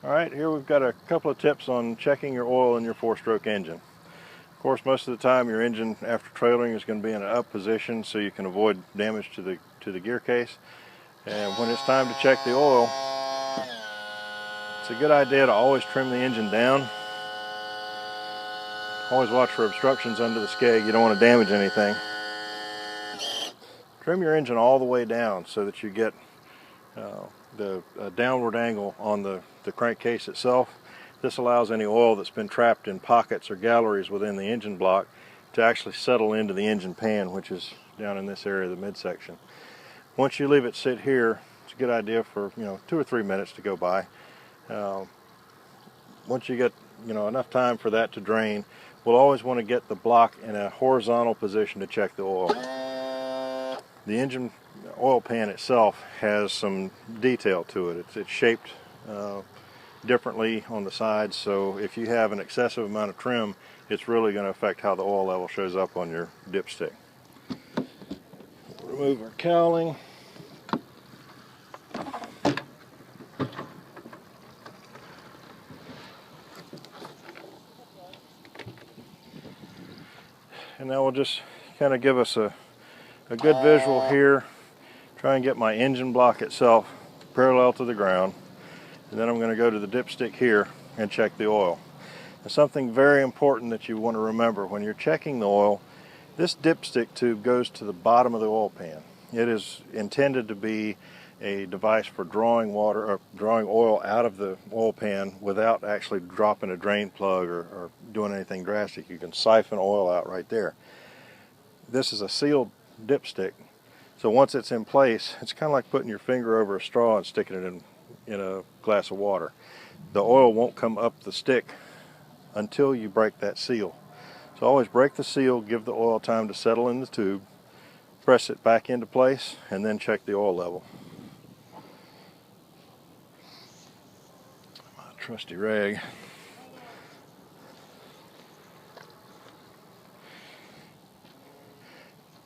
Alright, here we've got a couple of tips on checking your oil in your four-stroke engine. Of course, most of the time your engine after trailering is going to be in an up position so you can avoid damage to the gear case. And when it's time to check the oil, it's a good idea to always trim the engine down. Always watch for obstructions under the skeg. You don't want to damage anything. Trim your engine all the way down so that you get the downward angle on the crankcase itself. This allows any oil that's been trapped in pockets or galleries within the engine block to actually settle into the engine pan, which is down in this area of the midsection. Once you leave it sit here, it's a good idea for 2 or 3 minutes to go by. Once you get enough time for that to drain, we'll always want to get the block in a horizontal position to check the oil. The engine oil pan itself has some detail to it. It's shaped differently on the sides, so if you have an excessive amount of trim, it's really going to affect how the oil level shows up on your dipstick. Remove our cowling. And that will just kind of give us a good visual here. Try and get my engine block itself parallel to the ground. And then I'm going to go to the dipstick here and check the oil. Now, something very important that you want to remember when you're checking the oil, this dipstick tube goes to the bottom of the oil pan. It is intended to be a device for drawing water or drawing oil out of the oil pan without actually dropping a drain plug or doing anything drastic. You can siphon oil out right there. This is a sealed dipstick, so once it's in place, it's kind of like putting your finger over a straw and sticking it in a glass of water. The oil won't come up the stick until you break that seal. So always break the seal, give the oil time to settle in the tube, press it back into place, and then check the oil level. My trusty rag.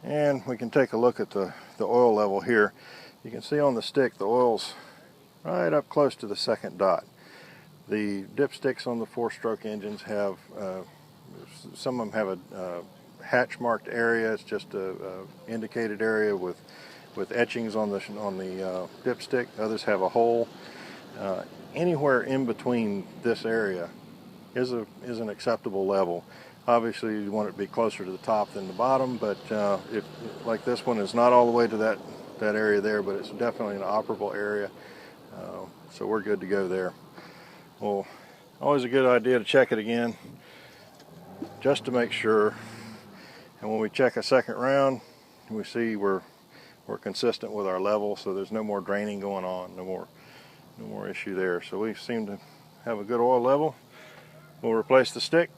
And we can take a look at the oil level here. You can see on the stick the oil's right up close to the second dot. The dipsticks on the four-stroke engines have, some of them have a hatch marked area. It's just a indicated area with etchings on the dipstick. Others have a hole. Anywhere in between this area is an acceptable level. Obviously you want it to be closer to the top than the bottom, but if, like this one, is not all the way to that area there, but it's definitely an operable area, so we're good to go there. Well, always a good idea to check it again just to make sure, and when we check a second round we see we're consistent with our level, so there's no more draining going on, no more issue there. So we seem to have a good oil level. We'll replace the stick.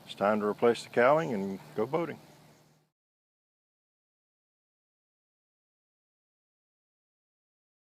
It's time to replace the cowling and go boating.